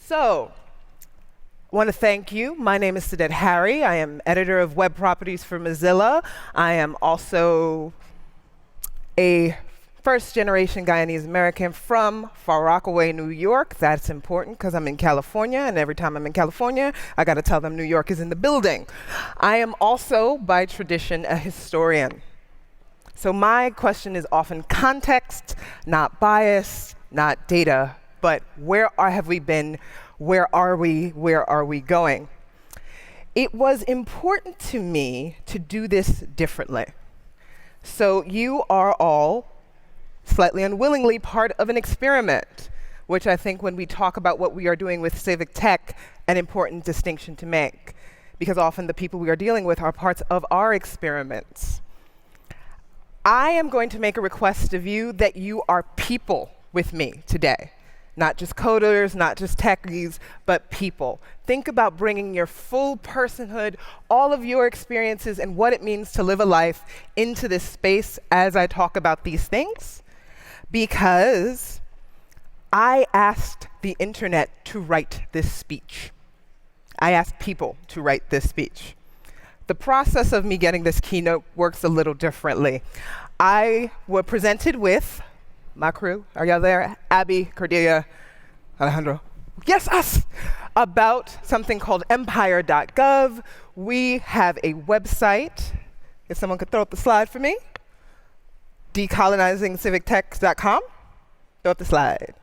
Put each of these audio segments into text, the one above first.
So, I want to thank you. My name is Sydette Harry. I am editor of web properties for Mozilla. I am also a first-generation Guyanese American from Far Rockaway, New York. That's important because I'm in California, and every time I'm in California, I got to tell them New York is in the building. I am also, by tradition, a historian. So my question is often context, not bias, not data, but where have we been? Where are we? Where are we going? It was important to me to do this differently. So you are all, slightly unwillingly, part of an experiment, which I think when we talk about what we are doing with civic tech, an important distinction to make, because often the people we are dealing with are parts of our experiments. I am going to make a request of you that you are people with me today. Not just coders, not just techies, but people. Think about bringing your full personhood, all of your experiences and what it means to live a life into this space as I talk about these things, because I asked the internet to write this speech. I asked people to write this speech. The process of me getting this keynote works a little differently. I was presented with my crew. Are y'all there? Abby, Cordelia, Alejandro. Yes, us! About something called empire.gov. We have a website. If someone could throw up the slide for me. decolonizingcivictech.com. Throw up the slide.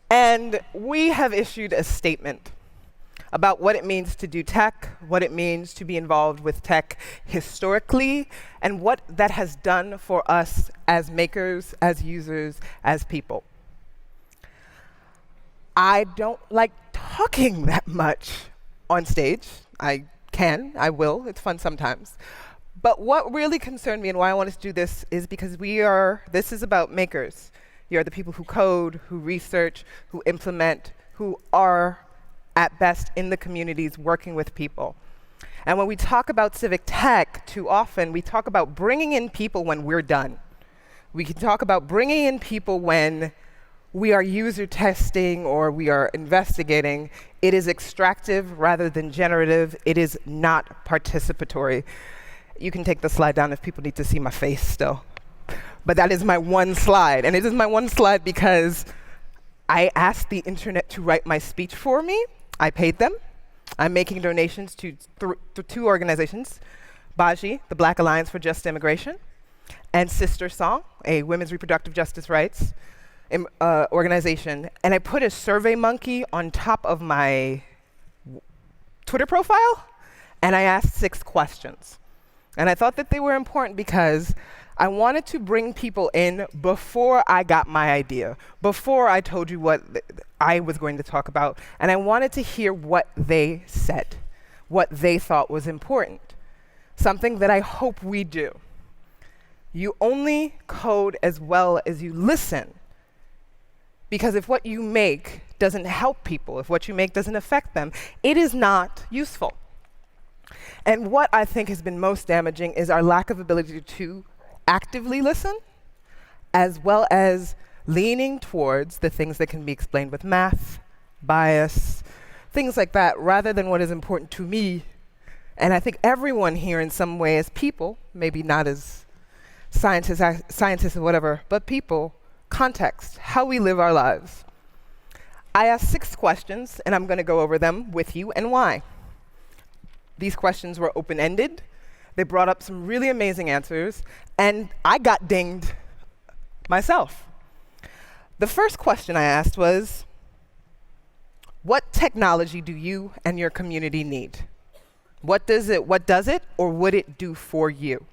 And we have issued a statement about what it means to do tech, what it means to be involved with tech historically, and what that has done for us as makers, as users, as people. I don't like talking that much on stage. I can, I will, it's fun sometimes. But what really concerned me and why I wanted to do this is because this is about makers. You are the people who code, who research, who implement, who are at best in the communities working with people. And when we talk about civic tech, too often we talk about bringing in people when we're done. We can talk about bringing in people when we are user testing or we are investigating. It is extractive rather than generative. It is not participatory. You can take the slide down if people need to see my face still. But that is my one slide. And it is my one slide because I asked the internet to write my speech for me. I paid them. I'm making donations to two organizations, Baji, the Black Alliance for Just Immigration, and Sister Song, a women's reproductive justice rights organization. And I put a survey monkey on top of my Twitter profile, and I asked 6 questions. And I thought that they were important because I wanted to bring people in before I got my idea, before I told you what I was going to talk about, and I wanted to hear what they said, what they thought was important, something that I hope we do. You only code as well as you listen, because if what you make doesn't help people, if what you make doesn't affect them, it is not useful. And what I think has been most damaging is our lack of ability to actively listen, as well as leaning towards the things that can be explained with math, bias, things like that, rather than what is important to me. And I think everyone here in some way as people, maybe not as scientists or whatever, but people, context, how we live our lives. I asked 6 questions, and I'm going to go over them with you and why. These questions were open-ended. They brought up some really amazing answers, and I got dinged myself. The first question I asked was, what technology do you and your community need? What does it, or would it do for you?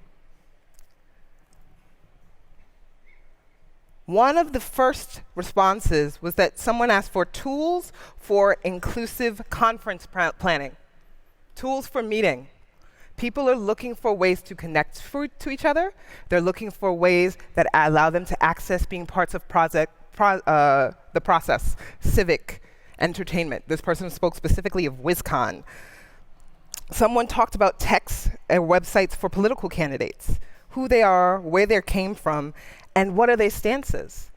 One of the first responses was that someone asked for tools for inclusive conference planning, tools for meeting. People are looking for ways to connect to each other. They're looking for ways that allow them to access being parts of the process, civic, entertainment. This person spoke specifically of WizCon. Someone talked about texts and websites for political candidates, who they are, where they came from, and what are their stances.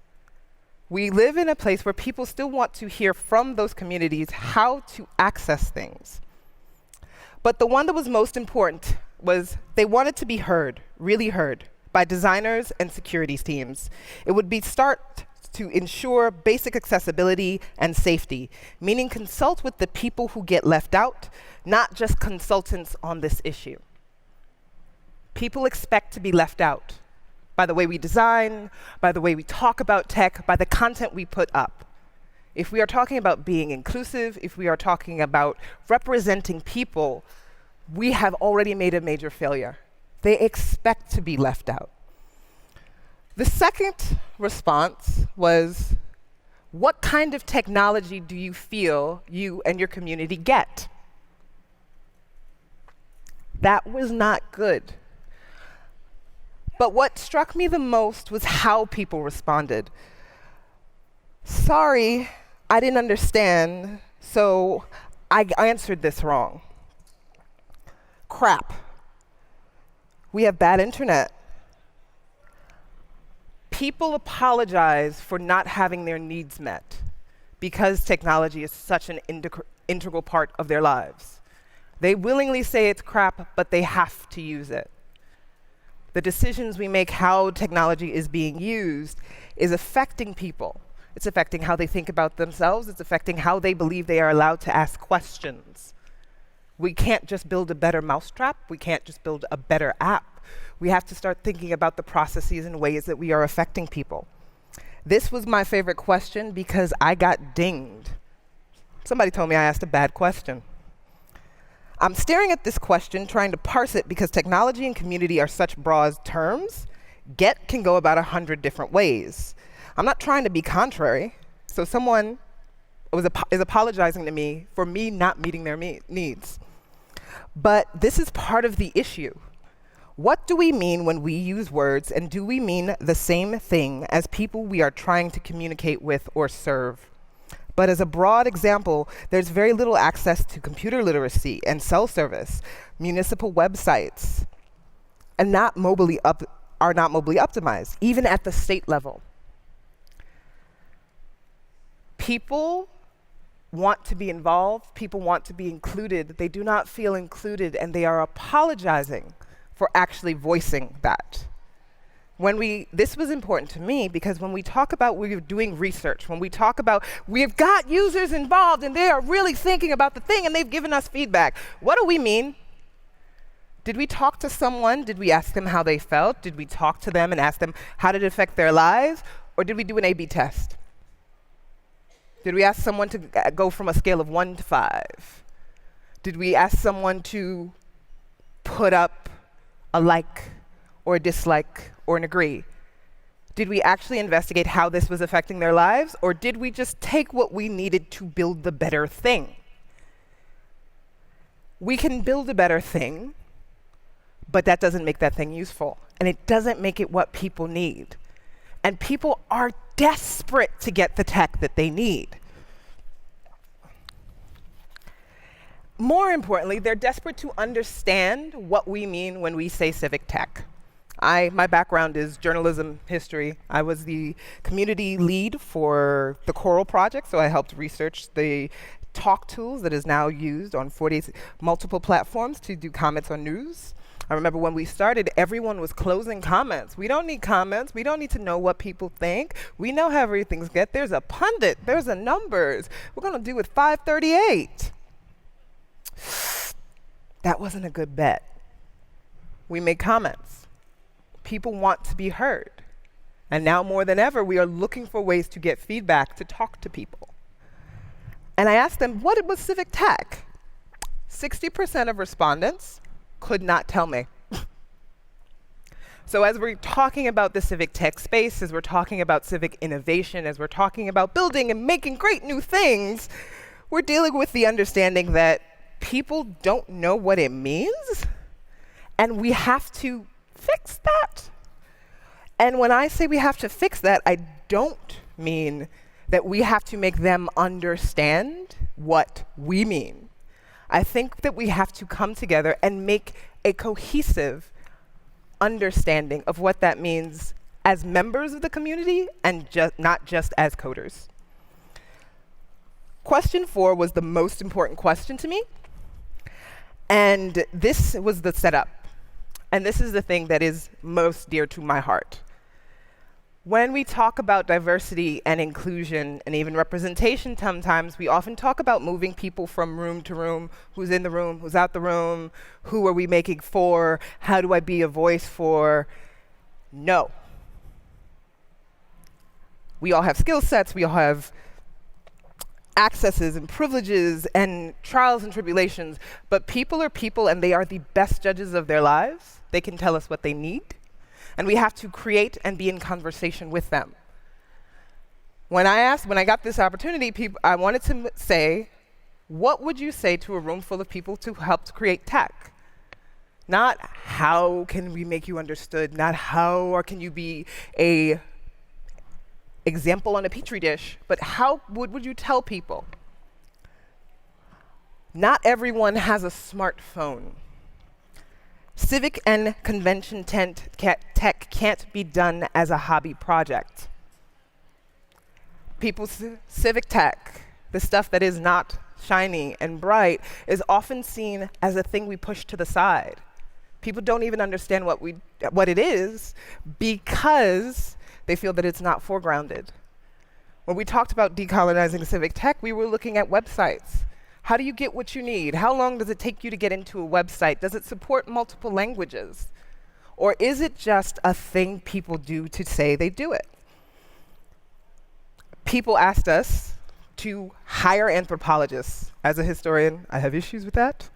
We live in a place where people still want to hear from those communities how to access things. But the one that was most important was they wanted to be heard, really heard, by designers and security teams. It would be start to ensure basic accessibility and safety, meaning consult with the people who get left out, not just consultants on this issue. People expect to be left out by the way we design, by the way we talk about tech, by the content we put up. If we are talking about being inclusive, if we are talking about representing people, we have already made a major failure. They expect to be left out. The second response was, what kind of technology do you feel you and your community get? That was not good. But what struck me the most was how people responded. Sorry, I didn't understand, so I answered this wrong. Crap. We have bad internet. People apologize for not having their needs met because technology is such an integral part of their lives. They willingly say it's crap, but they have to use it. The decisions we make, how technology is being used, is affecting people. It's affecting how they think about themselves. It's affecting how they believe they are allowed to ask questions. We can't just build a better mousetrap. We can't just build a better app. We have to start thinking about the processes and ways that we are affecting people. This was my favorite question because I got dinged. Somebody told me I asked a bad question. I'm staring at this question, trying to parse it because technology and community are such broad terms. Get can go about 100 different ways. I'm not trying to be contrary, so someone is apologizing to me for me not meeting their needs. But this is part of the issue. What do we mean when we use words, and do we mean the same thing as people we are trying to communicate with or serve? But as a broad example, there's very little access to computer literacy and cell service, municipal websites, and are not mobilely optimized, even at the state level. People want to be involved, people want to be included. They do not feel included, and they are apologizing for actually voicing that. This was important to me because when we talk about we're doing research, when we talk about we've got users involved and they are really thinking about the thing and they've given us feedback, what do we mean? Did we talk to someone? Did we ask them how they felt? Did we talk to them and ask them how did it affect their lives? Or did we do an A/B test? Did we ask someone to go from a scale of 1 to 5? Did we ask someone to put up a like or a dislike or an agree? Did we actually investigate how this was affecting their lives, or did we just take what we needed to build the better thing? We can build a better thing, but that doesn't make that thing useful, and it doesn't make it what people need. And people are desperate to get the tech that they need. More importantly, they're desperate to understand what we mean when we say civic tech. My background is journalism history. I was the community lead for the Coral project, so I helped research the talk tools that is now used on 40 multiple platforms to do comments on news. I remember when we started, everyone was closing comments. We don't need comments. We don't need to know what people think. We know how everything's get. There's a pundit. There's a numbers. We're going to do with 538. That wasn't a good bet. We made comments. People want to be heard. And now more than ever, we are looking for ways to get feedback, to talk to people. And I asked them, what was civic tech? 60% of respondents could not tell me. So as we're talking about the civic tech space, as we're talking about civic innovation, as we're talking about building and making great new things, we're dealing with the understanding that people don't know what it means, and we have to fix that. And when I say we have to fix that, I don't mean that we have to make them understand what we mean. I think that we have to come together and make a cohesive understanding of what that means as members of the community and not just as coders. Question 4 was the most important question to me. And this was the setup. And this is the thing that is most dear to my heart. When we talk about diversity and inclusion and even representation, sometimes we often talk about moving people from room to room, who's in the room, who's out the room, who are we making for, how do I be a voice for? No. We all have skill sets, we all have accesses and privileges and trials and tribulations, but people are people and they are the best judges of their lives. They can tell us what they need, and we have to create and be in conversation with them. When I got this opportunity, I wanted to say, what would you say to a room full of people to help to create tech? Not how can we make you understood, not how or can you be a example on a petri dish, but how would you tell people? Not everyone has a smartphone. Civic and convention tech can't be done as a hobby project. People's civic tech, the stuff that is not shiny and bright, is often seen as a thing we push to the side. People don't even understand what it is because they feel that it's not foregrounded. When we talked about decolonizing civic tech, we were looking at websites. How do you get what you need? How long does it take you to get into a website? Does it support multiple languages? Or is it just a thing people do to say they do it? People asked us to hire anthropologists. As a historian, I have issues with that.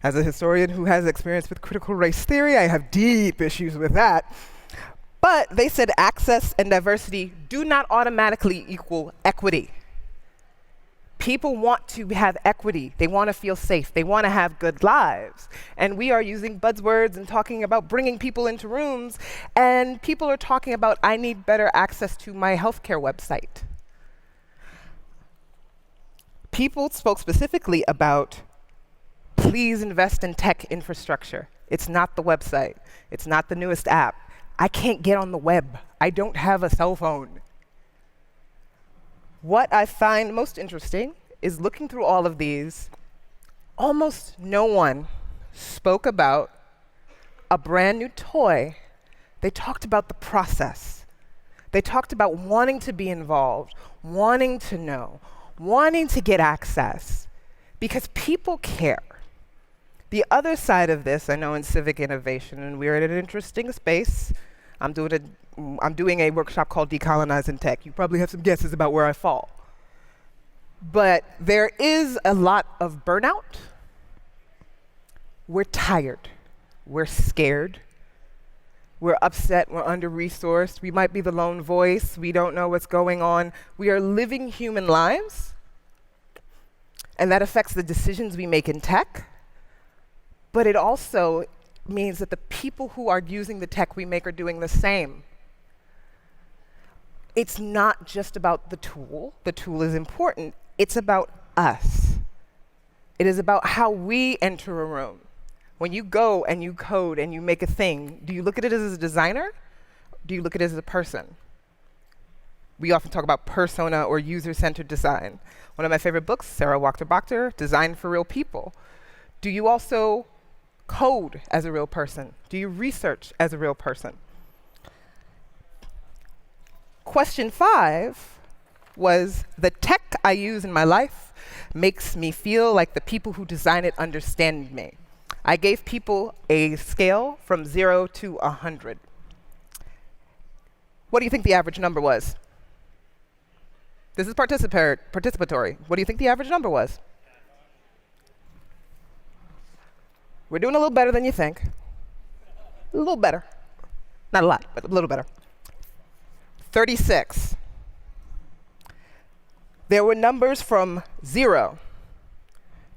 As a historian who has experience with critical race theory, I have deep issues with that. But they said access and diversity do not automatically equal equity. People want to have equity. They want to feel safe. They want to have good lives. And we are using buzzwords and talking about bringing people into rooms, and people are talking about, I need better access to my healthcare website. People spoke specifically about, please invest in tech infrastructure. It's not the website. It's not the newest app. I can't get on the web. I don't have a cell phone. What I find most interesting is looking through all of these, almost no one spoke about a brand new toy. They talked about the process. They talked about wanting to be involved, wanting to know, wanting to get access, because people care. The other side of this, I know in civic innovation, and we're in an interesting space. I'm doing a workshop called Decolonizing Tech. You probably have some guesses about where I fall. But there is a lot of burnout. We're tired. We're scared. We're upset. We're under-resourced. We might be the lone voice. We don't know what's going on. We are living human lives, and that affects the decisions we make in tech. But it also means that the people who are using the tech we make are doing the same. It's not just about the tool. The tool is important. It's about us. It is about how we enter a room. When you go and you code and you make a thing, do you look at it as a designer? Do you look at it as a person? We often talk about persona or user-centered design. One of my favorite books, Sarah Wachter, Design for Real People. Do you also code as a real person? Do you research as a real person? Question 5 was, the tech I use in my life makes me feel like the people who design it understand me. I gave people a scale from 0 to 100. What do you think the average number was? This is participatory. What do you think the average number was? We're doing a little better than you think. A little better. Not a lot, but a little better. 36. There were numbers from 0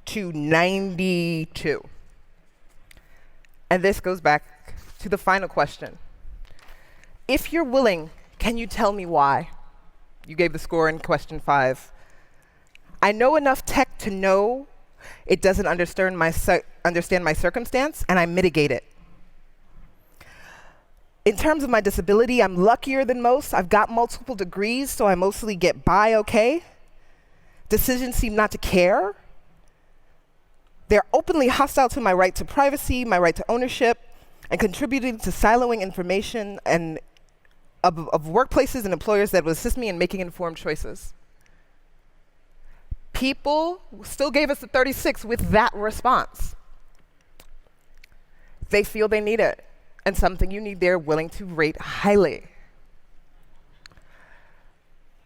to 92. And this goes back to the final question. If you're willing, can you tell me why? You gave the score in question 5. I know enough tech to know it doesn't understand my circumstance, and I mitigate it. In terms of my disability, I'm luckier than most. I've got multiple degrees, so I mostly get by okay. Decisions seem not to care. They're openly hostile to my right to privacy, my right to ownership, and contributing to siloing information and of workplaces and employers that will assist me in making informed choices. People still gave us a 36 with that response. They feel they need it, and something you need they're willing to rate highly.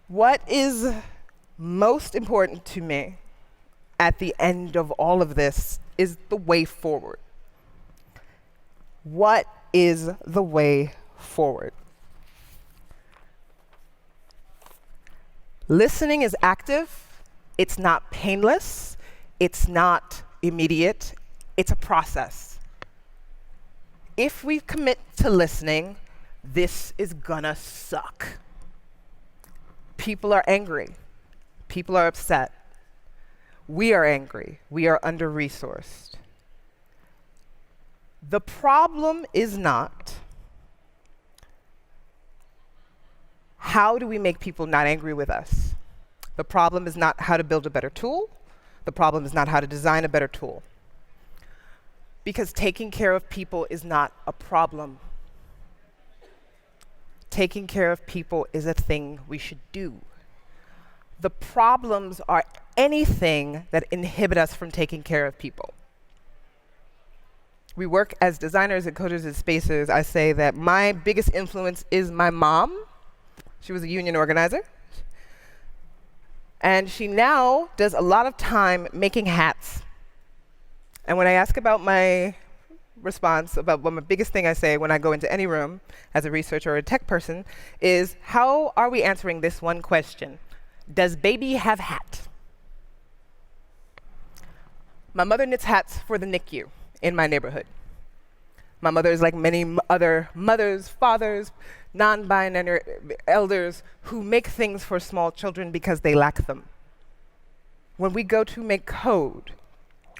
What is most important to me at the end of all of this is the way forward. What is the way forward? Listening is active. It's not painless. It's not immediate. It's a process. If we commit to listening, this is gonna suck. People are angry. People are upset. We are angry. We are under-resourced. The problem is not how do we make people not angry with us. The problem is not how to build a better tool. The problem is not how to design a better tool. Because taking care of people is not a problem. Taking care of people is a thing we should do. The problems are anything that inhibit us from taking care of people. We work as designers and coders and spacers. I say that my biggest influence is my mom. She was a union organizer. And she now does a lot of time making hats. And when I ask about my response, about what my biggest thing I say when I go into any room as a researcher or a tech person is, how are we answering this one question? Does baby have hat? My mother knits hats for the NICU in my neighborhood. My mother is like many other mothers, fathers, non-binary elders who make things for small children because they lack them. When we go to make code,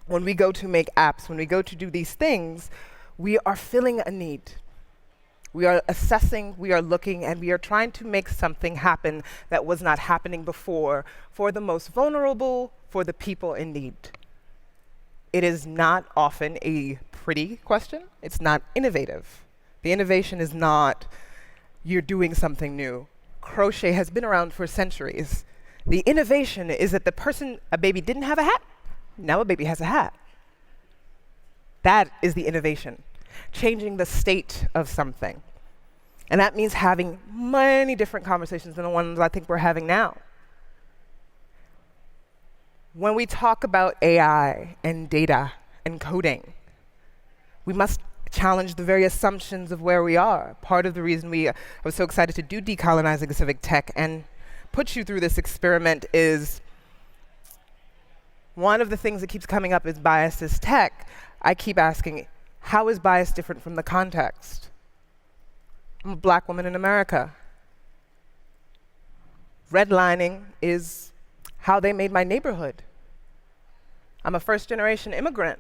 when we go to make apps, when we go to do these things, we are filling a need. We are assessing, we are looking, and we are trying to make something happen that was not happening before for the most vulnerable, for the people in need. It is not often a pretty question. It's not innovative. The innovation is not, you're doing something new. Crochet has been around for centuries. The innovation is that a baby didn't have a hat, now a baby has a hat. That is the innovation, changing the state of something. And that means having many different conversations than the ones I think we're having now. When we talk about AI and data and coding, we must challenge the very assumptions of where we are. Part of the reason I was so excited to do Decolonizing Civic Tech and put you through this experiment is one of the things that keeps coming up is bias is tech. I keep asking, how is bias different from the context? I'm a black woman in America. Redlining is how they made my neighborhood. I'm a first-generation immigrant.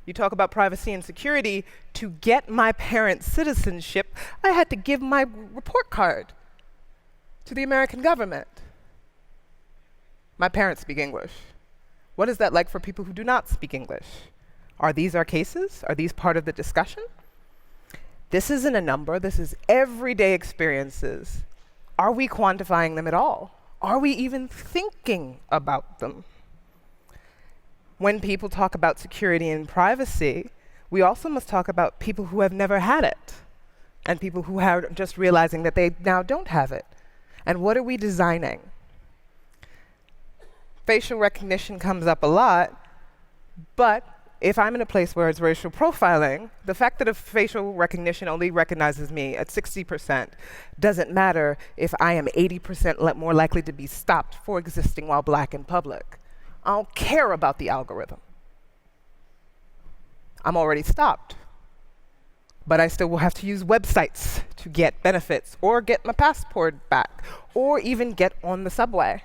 You talk about privacy and security. To get my parents' citizenship, I had to give my report card to the American government. My parents speak English. What is that like for people who do not speak English? Are these our cases? Are these part of the discussion? This isn't a number. This is everyday experiences. Are we quantifying them at all? Are we even thinking about them? When people talk about security and privacy, we also must talk about people who have never had it and people who are just realizing that they now don't have it. And what are we designing? Facial recognition comes up a lot, but if I'm in a place where it's racial profiling, the fact that a facial recognition only recognizes me at 60% doesn't matter if I am 80% more likely to be stopped for existing while black in public. I don't care about the algorithm. I'm already stopped. But I still will have to use websites to get benefits or get my passport back or even get on the subway.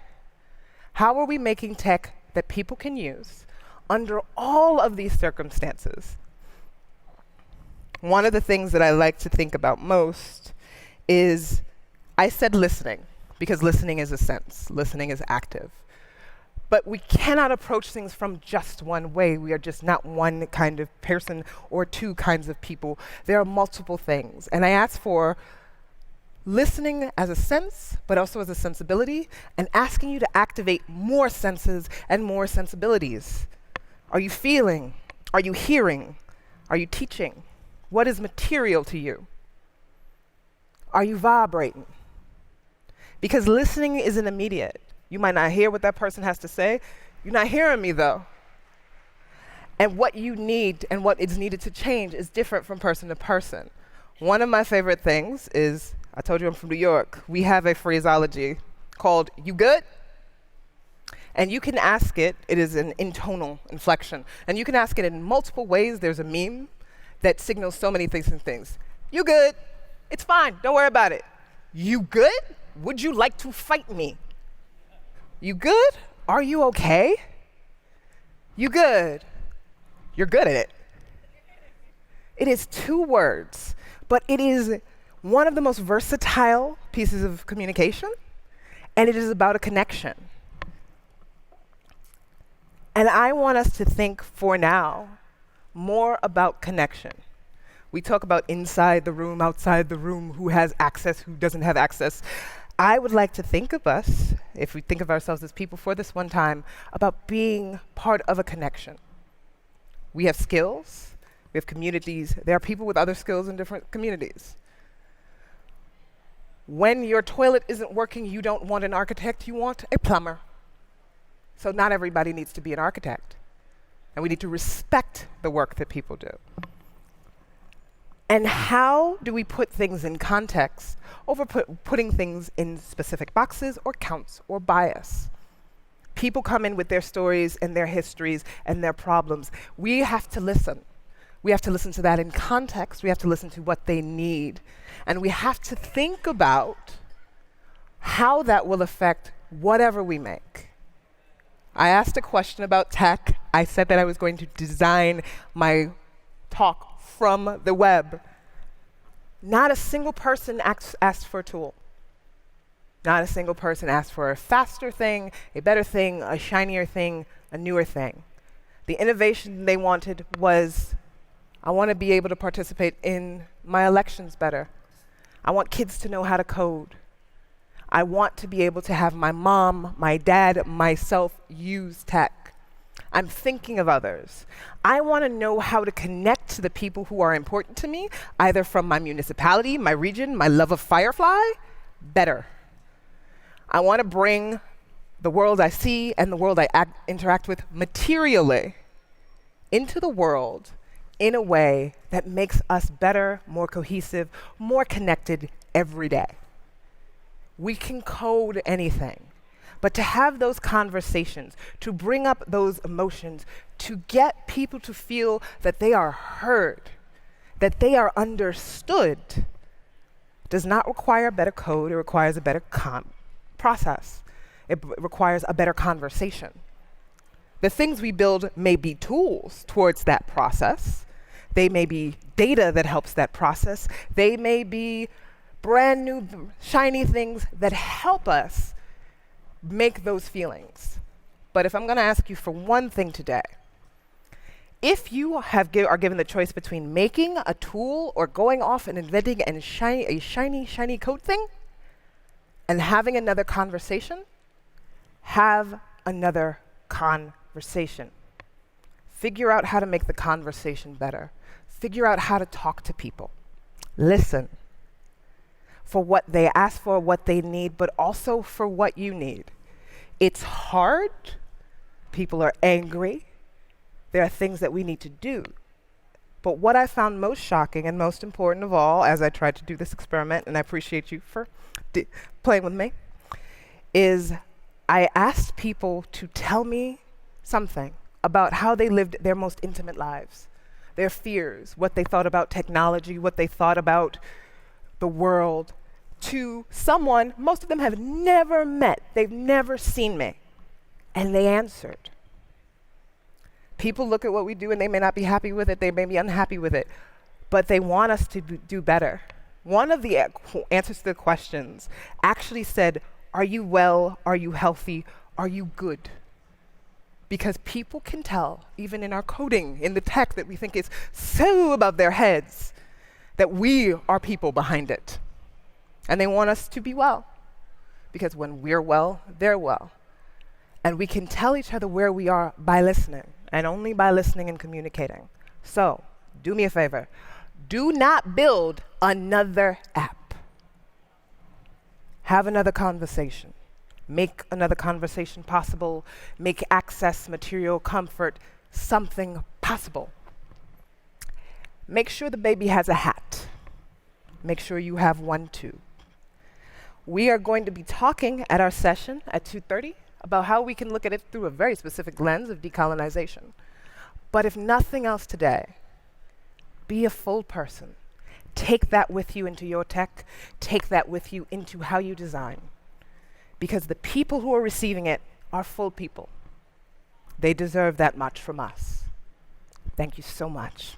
How are we making tech that people can use under all of these circumstances? One of the things that I like to think about most is, I said listening, because listening is a sense, listening is active. But we cannot approach things from just one way. We are just not one kind of person or two kinds of people. There are multiple things. And I ask for listening as a sense, but also as a sensibility, and asking you to activate more senses and more sensibilities. Are you feeling? Are you hearing? Are you teaching? What is material to you? Are you vibrating? Because listening isn't immediate. You might not hear what that person has to say. You're not hearing me, though. And what you need and what is needed to change is different from person to person. One of my favorite things is, I told you I'm from New York. We have a phraseology called, "You good?" And you can ask it, it is an intonal inflection. And you can ask it in multiple ways. There's a meme that signals so many things and things. "You good? It's fine, don't worry about it." "You good? Would you like to fight me?" "You good? Are you okay?" "You good?" You're good at it. It is 2 words, but it is one of the most versatile pieces of communication, and it is about a connection. And I want us to think for now more about connection. We talk about inside the room, outside the room, who has access, who doesn't have access. I would like to think of us, if we think of ourselves as people for this one time, about being part of a connection. We have skills, we have communities. There are people with other skills in different communities. When your toilet isn't working, you don't want an architect, you want a plumber. So not everybody needs to be an architect. And we need to respect the work that people do. And how do we put things in context over putting things in specific boxes or counts or bias? People come in with their stories and their histories and their problems. We have to listen. We have to listen to that in context. We have to listen to what they need. And we have to think about how that will affect whatever we make. I asked a question about tech. I said that I was going to design my talk from the web. Not a single person asked for a tool. Not a single person asked for a faster thing, a better thing, a shinier thing, a newer thing. The innovation they wanted was, I want to be able to participate in my elections better. I want kids to know how to code. I want to be able to have my mom, my dad, myself use tech. I'm thinking of others. I want to know how to connect to the people who are important to me, either from my municipality, my region, my love of Firefly, better. I want to bring the world I see and the world I interact with materially into the world in a way that makes us better, more cohesive, more connected every day. We can code anything, but to have those conversations, to bring up those emotions, to get people to feel that they are heard, that they are understood, does not require better code. It requires a better process. It requires a better conversation. The things we build may be tools towards that process. They may be data that helps that process. They may be brand new, shiny things that help us make those feelings. But if I'm going to ask you for one thing today, if you are given the choice between making a tool or going off and inventing a shiny code thing and having another conversation, have another conversation. Figure out how to make the conversation better. Figure out how to talk to people. Listen for what they ask for, what they need, but also for what you need. It's hard. People are angry. There are things that we need to do. But what I found most shocking and most important of all, as I tried to do this experiment, and I appreciate you for playing with me, is I asked people to tell me something about how they lived their most intimate lives, their fears, what they thought about technology, what they thought about the world, to someone most of them have never met. They've never seen me. And they answered. People look at what we do and they may not be happy with it. They may be unhappy with it. but they want us to do better. One of the answers to the questions actually said, are you well? Are you healthy? Are you good? Because people can tell, even in our coding, in the tech that we think is so above their heads, that we are people behind it. And they want us to be well. Because when we're well, they're well. And we can tell each other where we are by listening, and only by listening and communicating. So, do me a favor. Do not build another app. Have another conversation. Make another conversation possible. Make access, material, comfort, something possible. Make sure the baby has a hat. Make sure you have one too. We are going to be talking at our session at 2:30 about how we can look at it through a very specific lens of decolonization. But if nothing else today, be a full person. Take that with you into your tech. Take that with you into how you design. Because the people who are receiving it are full people. They deserve that much from us. Thank you so much.